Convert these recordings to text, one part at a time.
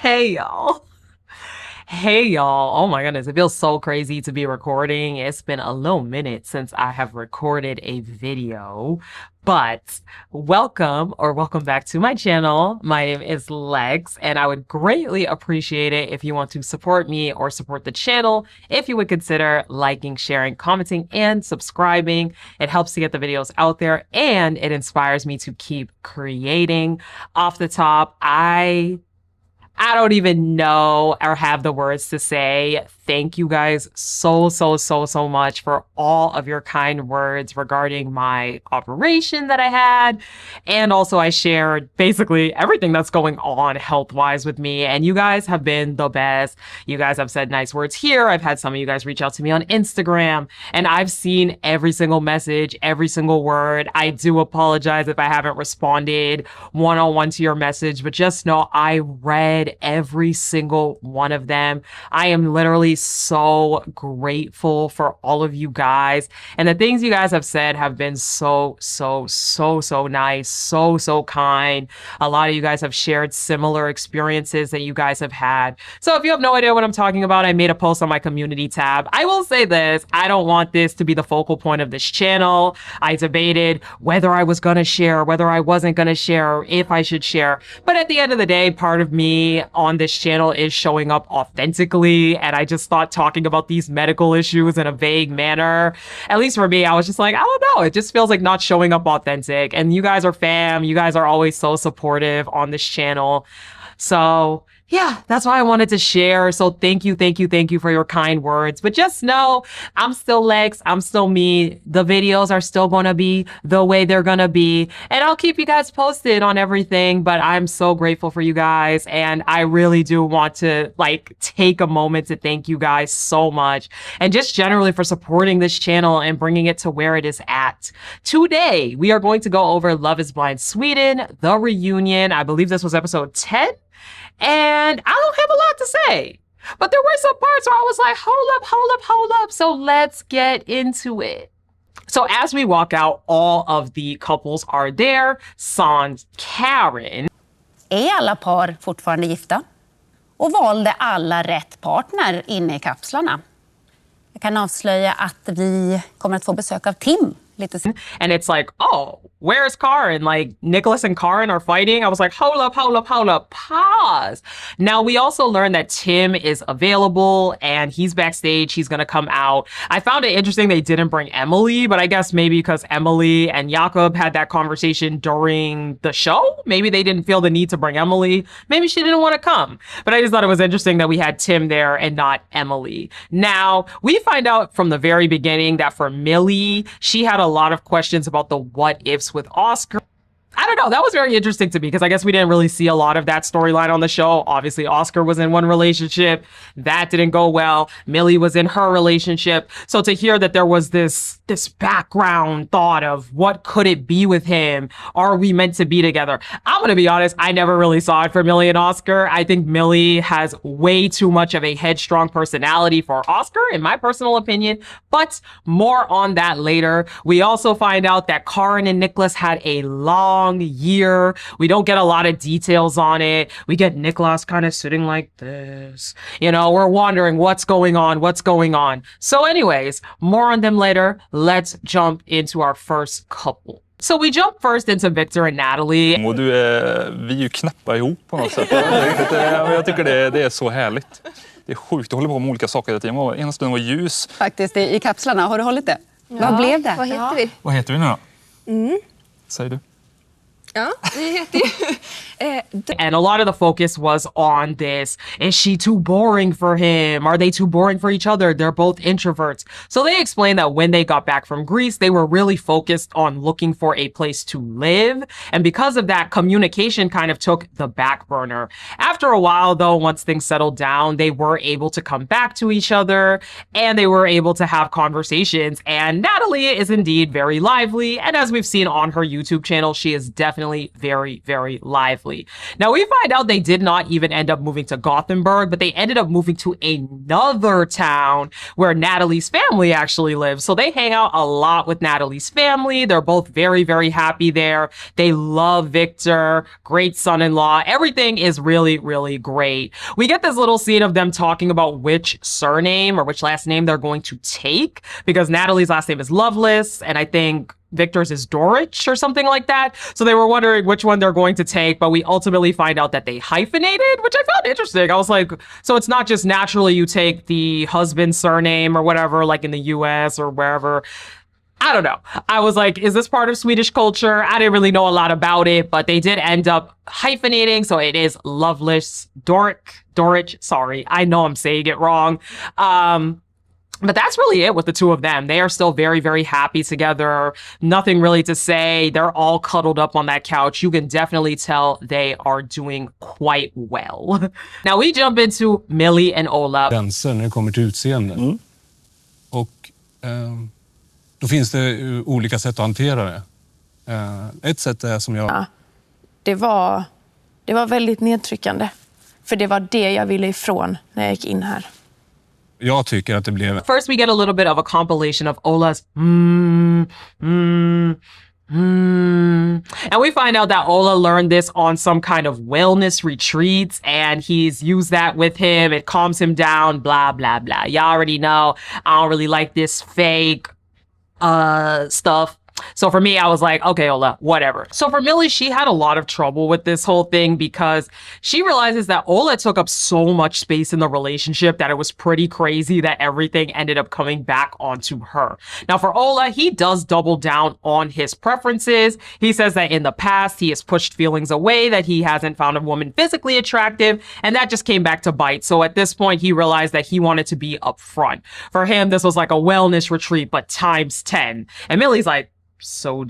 Hey y'all. Hey y'all. Oh my goodness. It feels so crazy to be recording. It's been a little minute since I have recorded a video, but welcome back to my channel. My name is Lex, and I would greatly appreciate it if you want to support me or support the channel. If you would consider liking, sharing, commenting, and subscribing. It helps to get the videos out there and it inspires me to keep creating. Off the top, I don't even know or have the words to say. Thank you guys so much for all of your kind words regarding my operation that I had. And also I shared basically everything that's going on health-wise with me. And you guys have been the best. You guys have said nice words here. I've had some of you guys reach out to me on Instagram, and I've seen every single message, every single word. I do apologize if I haven't responded one-on-one to your message, but just know I read every single one of them. I am literally so grateful for all of you guys. And the things you guys have said have been so nice, so kind. A lot of you guys have shared similar experiences that you guys have had. So if you have no idea what I'm talking about, I made a post on my community tab. I will say this, I don't want this to be the focal point of this channel. I debated whether I was gonna share, whether I wasn't gonna share, if I should share. But at the end of the day, part of me on this channel is showing up authentically, and I just thought talking about these medical issues in a vague manner, at least for me, I was just like, I don't know, it just feels like not showing up authentic. And you guys are fam, you guys are always so supportive on this channel. So yeah, that's why I wanted to share. So thank you for your kind words. But just know, I'm still Lex, I'm still me. The videos are still gonna be the way they're gonna be. And I'll keep you guys posted on everything, but I'm so grateful for you guys. And I really do want to take a moment to thank you guys so much. And just generally for supporting this channel and bringing it to where it is at. Today, we are going to go over Love is Blind Sweden, the reunion. I believe this was episode 10. And I don't have a lot to say, but there were some parts where I was like, hold up. So let's get into it. So as we walk out, all of the couples are there. Sans Karen. Är alla par fortfarande gifta? Och valde alla rätt partner inne I kapslarna? Jag kan avslöja att vi kommer att få besök av Tim. And it's like, oh, where's Karen? Like, Nicholas and Karen are fighting. I was like, hold up, pause. Now, we also learned that Tim is available and he's backstage. He's going to come out. I found it interesting they didn't bring Emily, but I guess maybe because Emily and Jakob had that conversation during the show. Maybe they didn't feel the need to bring Emily. Maybe she didn't want to come. But I just thought it was interesting that we had Tim there and not Emily. Now, we find out from the very beginning that for Millie, she had a lot of questions about the what ifs with Oscar. I don't know, that was very interesting to me because I guess we didn't really see a lot of that storyline on the show. Obviously, Oscar was in one relationship. That didn't go well. Millie was in her relationship. So to hear that there was this background thought of what could it be with him? Are we meant to be together? I'm going to be honest, I never really saw it for Millie and Oscar. I think Millie has way too much of a headstrong personality for Oscar, in my personal opinion, but more on that later. We also find out that Karen and Nicholas had a long year. We don't get a lot of details on it. We get Nicholas kind of sitting like this. You know, we're wondering what's going on. So anyways, more on them later. Let's jump into our first couple. So we jump first into Victor and Natalie. Och vi är ju knappa ihop på något sätt. Jag tycker det är så härligt. Det är sjukt, jag håller på med olika saker hela tiden. Ena stunden var ljus. Faktiskt I kapslarna, har du hållit det? Ja. Vad blev det? Vad heter vi? Vad heter vi nu då? Säger du? Ja, vi heter And a lot of the focus was on this. Is she too boring for him? Are they too boring for each other? They're both introverts. So they explained that when they got back from Greece, they were really focused on looking for a place to live. And because of that, communication kind of took the back burner. After a while, though, once things settled down, they were able to come back to each other and they were able to have conversations. And Natalie is indeed very lively. And as we've seen on her YouTube channel, she is definitely definitely very, very lively. Now we find out they did not even end up moving to Gothenburg, but they ended up moving to another town where Natalie's family actually lives. So they hang out a lot with Natalie's family. They're both very, very happy there. They love Victor, great son-in-law. Everything is really, really great. We get this little scene of them talking about which surname or which last name they're going to take, because Natalie's last name is Loveless, and I think Victor's is Dorich or something like that. So they were wondering which one they're going to take, but we ultimately find out that they hyphenated, which I found interesting. I was like, so it's not just naturally you take the husband's surname or whatever, like in the US or wherever. I don't know. I was like, is this part of Swedish culture? I didn't really know a lot about it, but they did end up hyphenating. So it is Loveless Dorich. Sorry, I know I'm saying it wrong. But that's really it with the two of them. They are still very, very happy together. Nothing really to say. They're all cuddled up on that couch. You can definitely tell they are doing quite well. Now we jump into Millie and Ola. Gränser när det kommer till utseende. Och då finns det olika sätt att hantera det. Ett sätt är som jag... Det var väldigt nedtryckande. För det var det jag ville ifrån när jag gick in här. Jag tycker att det blev... First we get a little bit of a compilation of Ola's And we find out that Ola learned this on some kind of wellness retreats, and he's used that with him. It calms him down, blah, blah, blah. Y'all already know I don't really like this fake stuff. So for me, I was like, okay, Ola, whatever. So for Millie, she had a lot of trouble with this whole thing because she realizes that Ola took up so much space in the relationship that it was pretty crazy that everything ended up coming back onto her. Now for Ola, he does double down on his preferences. He says that in the past, he has pushed feelings away, that he hasn't found a woman physically attractive, and that just came back to bite. So at this point, he realized that he wanted to be upfront. For him, this was like a wellness retreat, but times 10. And Millie's like, so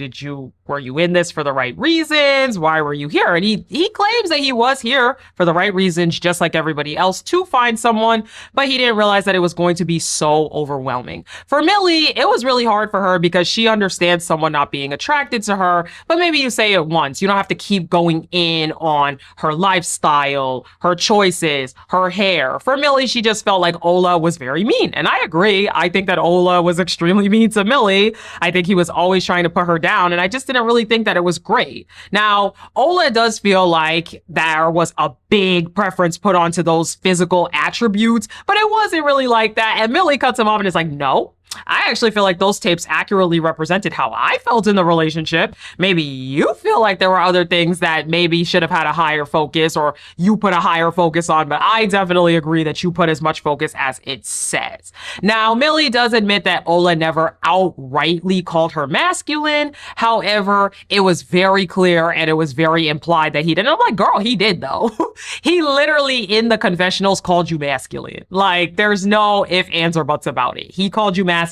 were you in this for the right reasons? Why were you here? And he claims that he was here for the right reasons, just like everybody else, to find someone, but he didn't realize that it was going to be so overwhelming. For Millie, it was really hard for her because she understands someone not being attracted to her, but maybe you say it once. You don't have to keep going in on her lifestyle, her choices, her hair. For Millie, she just felt like Ola was very mean. And I agree. I think that Ola was extremely mean to Millie. I think he was always trying to put her down, and I just didn't really think that it was great. Now, Ola does feel like there was a big preference put onto those physical attributes, but it wasn't really like that. And Millie cuts him off and is like, no, I actually feel like those tapes accurately represented how I felt in the relationship. Maybe you feel like there were other things that maybe should have had a higher focus, or you put a higher focus on, but I definitely agree that you put as much focus as it says. Now, Millie does admit that Ola never outrightly called her masculine. However, it was very clear and it was very implied that he did. And I'm like, girl, he did though. He literally in the confessionals called you masculine. Like, there's no ifs, ands, or buts about it. He called you masculine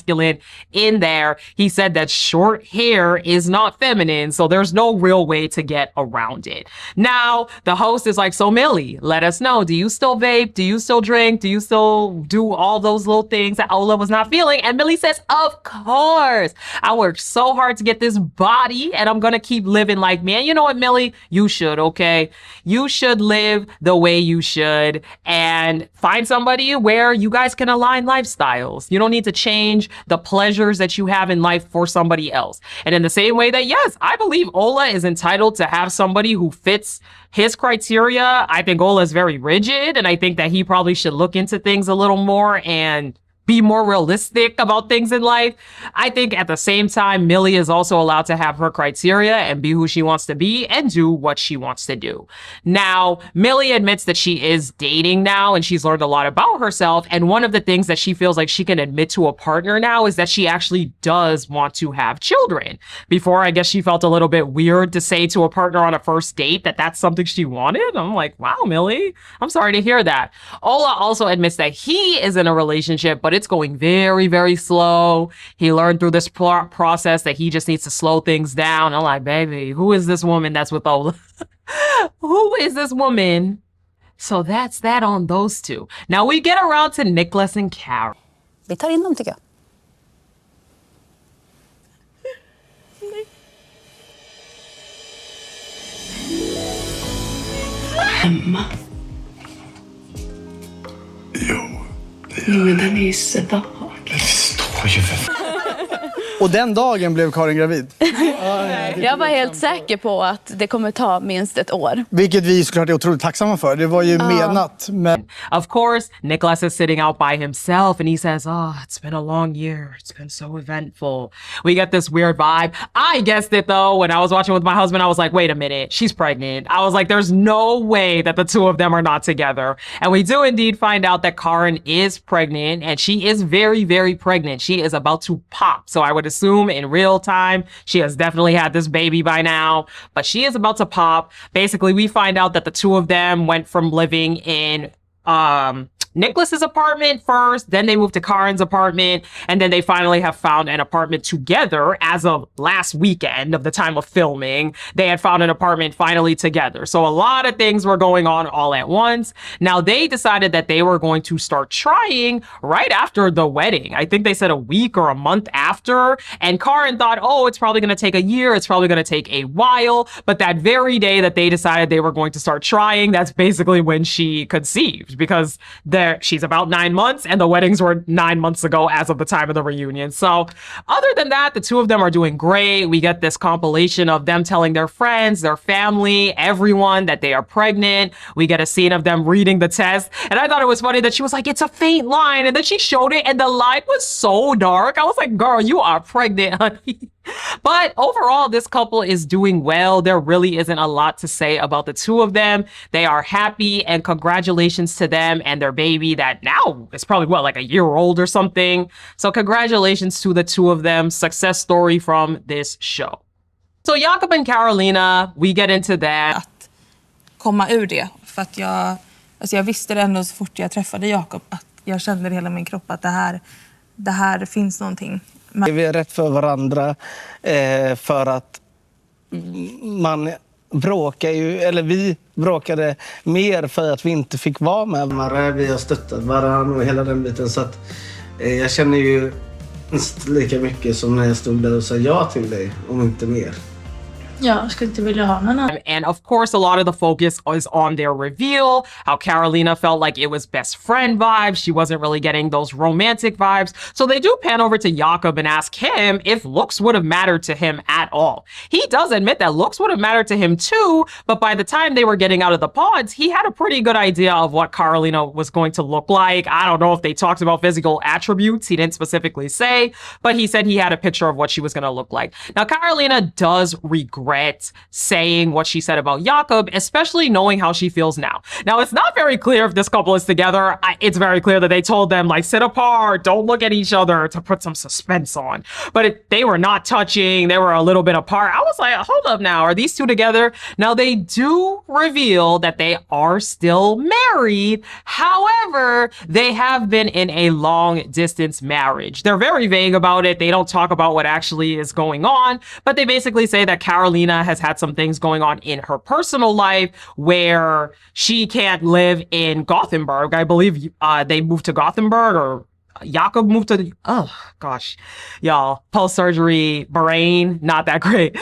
in there. He said that short hair is not feminine, so there's no real way to get around it. Now, the host is like, so Millie, let us know. Do you still vape? Do you still drink? Do you still do all those little things that Ola was not feeling? And Millie says, of course. I worked so hard to get this body, and I'm gonna keep living like me. And you know what, Millie? You should, okay? You should live the way you should and find somebody where you guys can align lifestyles. You don't need to change the pleasures that you have in life for somebody else. And in the same way that, yes, I believe Ola is entitled to have somebody who fits his criteria. I think Ola is very rigid, and I think that he probably should look into things a little more and be more realistic about things in life. I think at the same time, Millie is also allowed to have her criteria and be who she wants to be and do what she wants to do. Now, Millie admits that she is dating now and she's learned a lot about herself. And one of the things that she feels like she can admit to a partner now is that she actually does want to have children. Before, I guess she felt a little bit weird to say to a partner on a first date that that's something she wanted. I'm like, wow, Millie, I'm sorry to hear that. Ola also admits that he is in a relationship, but it's going very, very slow. He learned through this process that he just needs to slow things down. I'm like, baby, who is this woman that's with Ola? Who is this woman? So that's that on those two. Now we get around to Nicholas and Carol. Vi tar in dem tycker jag. hemma. Jo, men den är ju svag. Det står ju för... Och den dagen blev Karin gravid. Jag var helt säker på att det kommer ta minst ett år. Vilket vi såklart är otroligt tacksamma för. Det var ju menat. Men... Of course, Nicholas is sitting out by himself and he says, "Oh, it's been a long year. It's been so eventful." We get this weird vibe. I guessed it though. When I was watching with my husband, I was like, wait a minute, she's pregnant. I was like, there's no way that the two of them are not together. And we do indeed find out that Karin is pregnant, and she is very, very pregnant. She is about to pop. So I would assume in real time, she has definitely had this baby by now, but she is about to pop. Basically, we find out that the two of them went from living in Nicholas's apartment first, then they moved to Karin's apartment, and then they finally have found an apartment together as of last weekend of the time of filming. They had found an apartment finally together. So a lot of things were going on all at once. Now they decided that they were going to start trying right after the wedding. I think they said a week or a month after, and Karin thought, oh, it's probably going to take a year. It's probably going to take a while. But that very day that they decided they were going to start trying, that's basically when she conceived, because she's about 9 months and the weddings were 9 months ago as of the time of the reunion. So other than that, the two of them are doing great. We get this compilation of them telling their friends, their family, everyone that they are pregnant. We get a scene of them reading the test. And I thought it was funny that she was like, it's a faint line. And then she showed it and the line was so dark. I was like, girl, you are pregnant, honey. But overall, this couple is doing well. There really isn't a lot to say about the two of them. They are happy, and congratulations to them and their baby that now is probably, what, like a year old or something. So congratulations to the two of them. Success story from this show. So Jakob and Carolina, we get into that. Att komma ur det. För att jag visste det ändå så fort jag träffade Jakob att jag kände i hela min kropp att det här finns någonting. Vi är rätt för varandra för att man bråkar ju, eller vi bråkade mer för att vi inte fick vara med varandra. Vi har stöttat varandra och hela den biten, så att jag känner ju lika mycket som när jag stod där och sa ja till dig, om inte mer. Jag skulle inte vilja ha någon annan. And of course, a lot of the focus is on their reveal, how Carolina felt like it was best friend vibes. She wasn't really getting those romantic vibes. So they do pan over to Jakob and ask him if looks would have mattered to him at all. He does admit that looks would have mattered to him too, but by the time they were getting out of the pods, he had a pretty good idea of what Carolina was going to look like. I don't know if they talked about physical attributes. He didn't specifically say, but he said he had a picture of what she was going to look like. Now, Carolina does regret saying what she said about Jakob, especially knowing how she feels now. Now, it's not very clear if this couple is together. It's very clear that they told them, like, sit apart, don't look at each other, to put some suspense on. But they were not touching. They were a little bit apart. I was like, hold up now. Are these two together? Now, they do reveal that they are still married. However, they have been in a long distance marriage. They're very vague about it. They don't talk about what actually is going on, but they basically say that Carolina has had some things going on in her personal life where she can't live in Gothenburg. I believe they moved to Gothenburg, or Jakob moved to, oh gosh, y'all, post-surgery brain, not that great.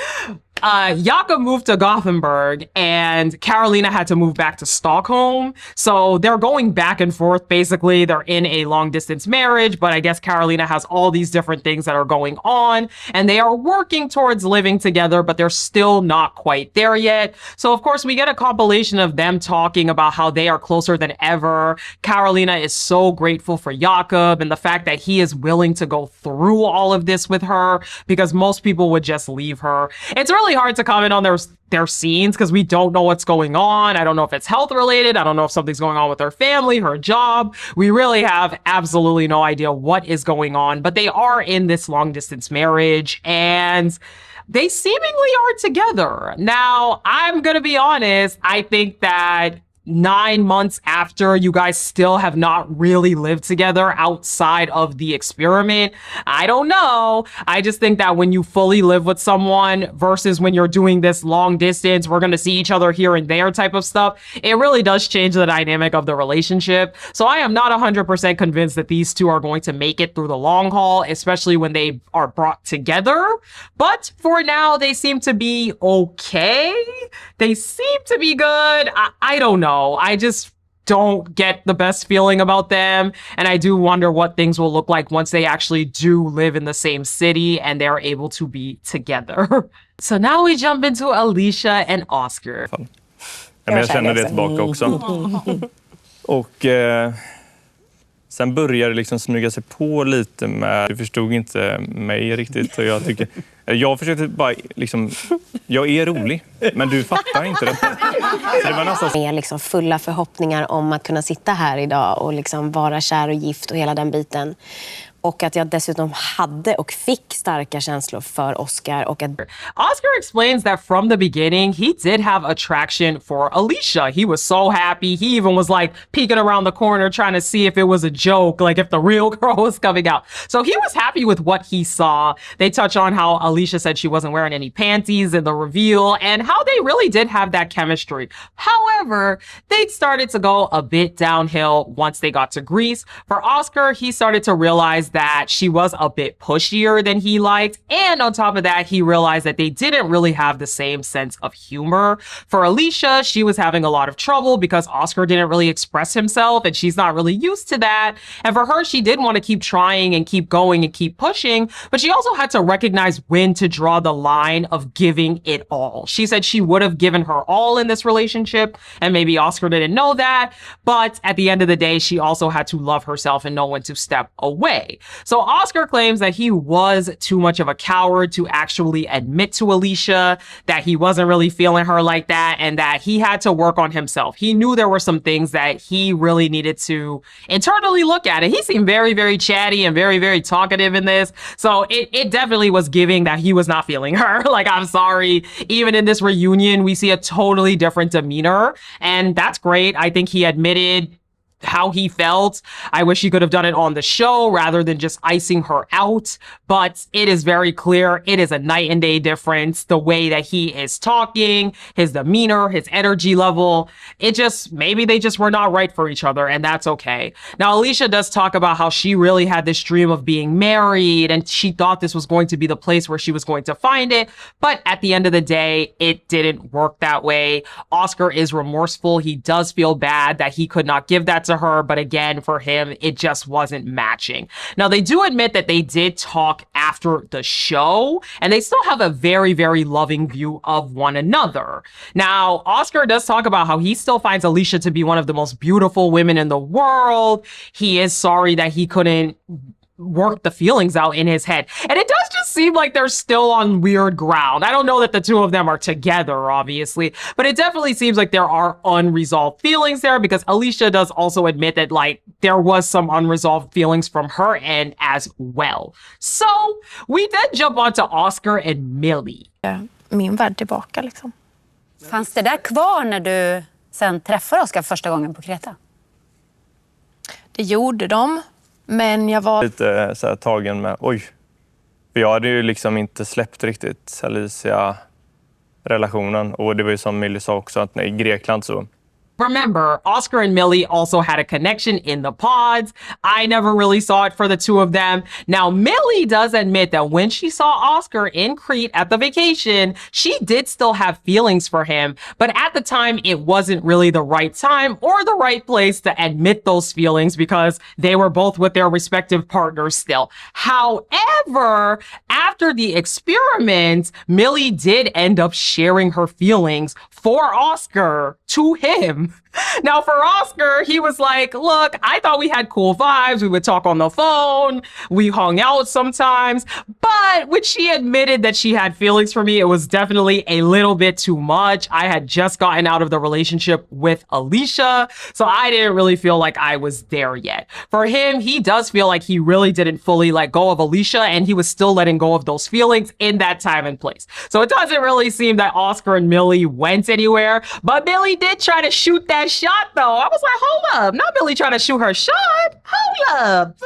Jakob moved to Gothenburg and Carolina had to move back to Stockholm. So they're going back and forth. Basically, they're in a long distance marriage, but I guess Carolina has all these different things that are going on and they are working towards living together, but they're still not quite there yet. So of course, we get a compilation of them talking about how they are closer than ever. Carolina is so grateful for Jakob and the fact that he is willing to go through all of this with her, because most people would just leave her. It's really hard to comment on their scenes because we don't know what's going on. I don't know if it's health related. I don't know if something's going on with her family, her job. We really have absolutely no idea what is going on, but they are in this long distance marriage and they seemingly are together. Now, I'm going to be honest. I think that 9 months after, you guys still have not really lived together outside of the experiment. I don't know. I just think that when you fully live with someone versus when you're doing this long distance, we're going to see each other here and there type of stuff, it really does change the dynamic of the relationship. So I am not 100% convinced that these two are going to make it through the long haul, especially when they are brought together. But for now, they seem to be okay. They seem to be good. I don't know. know. I just don't get the best feeling about them. And I do wonder what things will look like once they actually do live in the same city and they're able to be together. So now we jump into Alicia and Oscar. Ja, men jag känner det tillbaka också. Och sen började det liksom smyga sig på lite med... Du förstod inte mig riktigt. Och jag försökte bara liksom... Jag är rolig, men du fattar inte det. Så det var nästan... Jag är liksom fulla förhoppningar om att kunna sitta här idag och liksom vara kär och gift och hela den biten. Och att jag dessutom hade och fick starka känslor för Oscar. Och att... Oscar explains that from the beginning, he did have attraction for Alicia. He was so happy. He even was like peeking around the corner trying to see if it was a joke, like if the real girl was coming out. So he was happy with what he saw. They touch on how Alicia said she wasn't wearing any panties in the reveal and how they really did have that chemistry. However, they started to go a bit downhill once they got to Greece. For Oscar, he started to realize that she was a bit pushier than he liked. And on top of that, he realized that they didn't really have the same sense of humor. For Alicia, she was having a lot of trouble because Oscar didn't really express himself and she's not really used to that. And for her, she did want to keep trying and keep going and keep pushing, but she also had to recognize when to draw the line of giving it all. She said she would have given her all in this relationship, and maybe Oscar didn't know that, but at the end of the day, she also had to love herself and know when to step away. So Oscar claims that he was too much of a coward to actually admit to Alicia that he wasn't really feeling her like that and that he had to work on himself. He knew there were some things that he really needed to internally look at. And he seemed very, very chatty and very, very talkative in this. So it definitely was giving that he was not feeling her. Like, I'm sorry. Even in this reunion, we see a totally different demeanor. And that's great. I think he admitted how he felt. I wish he could have done it on the show rather than just icing her out. But it is very clear it is a night and day difference. The way that he is talking, his demeanor, his energy level. Maybe they just were not right for each other, and that's okay. Now, Alicia does talk about how she really had this dream of being married and she thought this was going to be the place where she was going to find it. But at the end of the day, it didn't work that way. Oscar is remorseful. He does feel bad that he could not give that to her, but again, for him, it just wasn't matching. Now, they do admit that they did talk after the show, and they still have a very, very loving view of one another. Now, Oscar does talk about how he still finds Alicia to be one of the most beautiful women in the world. He is sorry that he couldn't work the feelings out in his head. And it does just seem like they're still on weird ground. I don't know that the two of them are together, obviously, but it definitely seems like there are unresolved feelings there because Alicia does also admit that, like, there was some unresolved feelings from her end as well. So we then jump on to Oscar and Millie. Min värld tillbaka liksom. Fanns det där kvar när du sen träffade Oscar första gången på Kreta? Det gjorde de. Men jag var lite så här tagen med, oj. För jag hade ju liksom inte släppt riktigt Alicia-relationen. Och det var ju som Millie sa också, att i Grekland så... Remember, Oscar and Millie also had a connection in the pods. I never really saw it for the two of them. Now, Millie does admit that when she saw Oscar in Crete at the vacation, she did still have feelings for him. But at the time, it wasn't really the right time or the right place to admit those feelings because they were both with their respective partners still. However, after the experiment, Millie did end up sharing her feelings for Oscar to him. Now, for Oscar, he was like, look, I thought we had cool vibes. We would talk on the phone. We hung out sometimes. But when she admitted that she had feelings for me, it was definitely a little bit too much. I had just gotten out of the relationship with Alicia, so I didn't really feel like I was there yet. For him, he does feel like he really didn't fully let go of Alicia, and he was still letting go of those feelings in that time and place. So it doesn't really seem that Oscar and Millie went anywhere, but Millie did try to shoot that shot though. I was like, hold up, not Millie trying to shoot her shot. Hold up.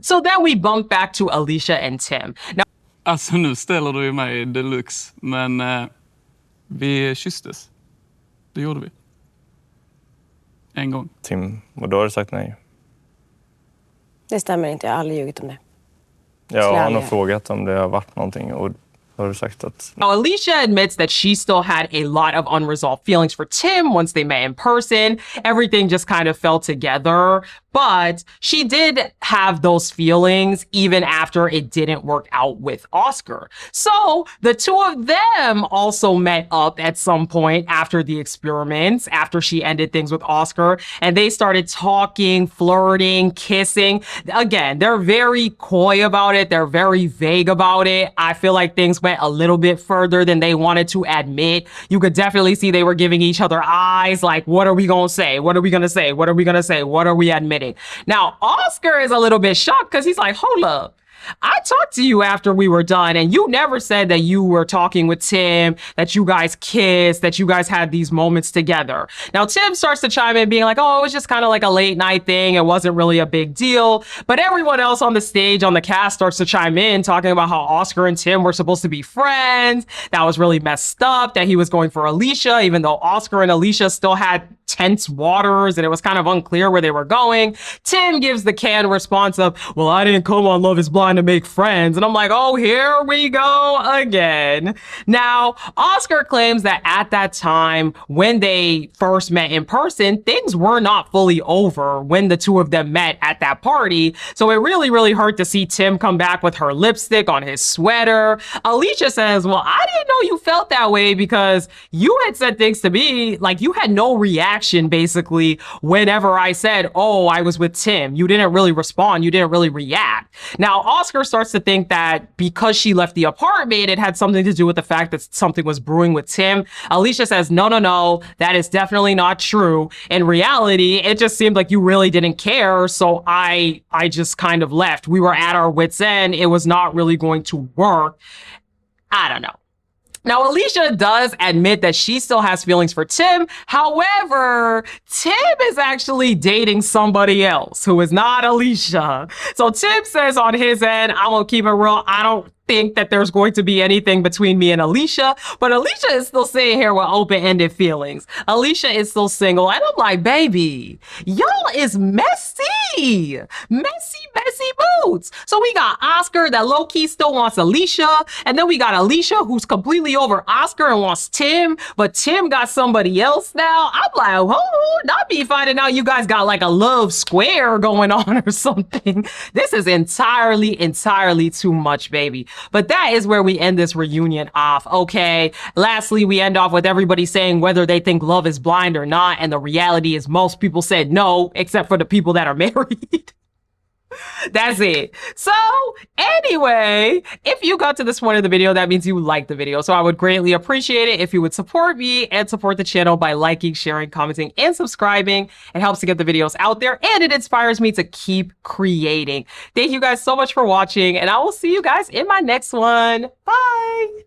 So then we bump back to Alicia and Tim. Now, Alltså nu ställer du ju mig deluxe, men vi kysstes. Det gjorde vi. En gång. Tim, och då har du sagt nej. Det stämmer inte, jag har aldrig ljugit om det. Jag har nog frågat om det har varit någonting och har sagt att... Now, Alicia admits that she still had a lot of unresolved feelings for Tim once they met in person. Everything just kind of fell together. But she did have those feelings even after it didn't work out with Oscar. So the two of them also met up at some point after the experiments, after she ended things with Oscar, and they started talking, flirting, kissing. Again, they're very coy about it. They're very vague about it. I feel like things went a little bit further than they wanted to admit. You could definitely see they were giving each other eyes like, what are we gonna say? What are we gonna say? What are we gonna say? What are we admitting? Now, Oscar is a little bit shocked because he's like, hold up. I talked to you after we were done, and you never said that you were talking with Tim, that you guys kissed, that you guys had these moments together. Now, Tim starts to chime in being like, oh, it was just kind of like a late night thing. It wasn't really a big deal. But everyone else on the stage, on the cast, starts to chime in, talking about how Oscar and Tim were supposed to be friends. That was really messed up, that he was going for Alicia, even though Oscar and Alicia still had tense waters and it was kind of unclear where they were going. Tim gives the canned response of, well, I didn't come on Love is Blind to make friends. And I'm like, oh, here we go again. Now, Oscar claims that at that time, when they first met in person, things were not fully over when the two of them met at that party. So it really, really hurt to see Tim come back with her lipstick on his sweater. Alicia says, well, I didn't know you felt that way because you had said things to me, like you had no reaction basically whenever I said, oh, I was with Tim. You didn't really respond. You didn't really react. Now, Oscar starts to think that because she left the apartment, it had something to do with the fact that something was brewing with Tim. Alicia says, no, no, no, that is definitely not true. In reality, it just seemed like you really didn't care. So I just kind of left. We were at our wits' end. It was not really going to work. I don't know. Now, Alicia does admit that she still has feelings for Tim. However, Tim is actually dating somebody else who is not Alicia. So Tim says on his end, I'm gonna keep it real, I don't think that there's going to be anything between me and Alicia, but Alicia is still sitting here with open-ended feelings. Alicia is still single, and I'm like, baby, y'all is messy. Messy boots. So we got Oscar that low-key still wants Alicia, and then we got Alicia who's completely over Oscar and wants Tim, but Tim got somebody else now. I'm like, oh, not be finding out you guys got like a love square going on or something. This is entirely too much, baby. But that is where we end this reunion off. Okay. Lastly, we end off with everybody saying whether they think Love is Blind or not. And the reality is most people said no, except for the people that are married. That's it. So anyway, if you got to this point of the video, that means you liked the video. So I would greatly appreciate it if you would support me and support the channel by liking, sharing, commenting, and subscribing. It helps to get the videos out there and it inspires me to keep creating. Thank you guys so much for watching and I will see you guys in my next one. Bye.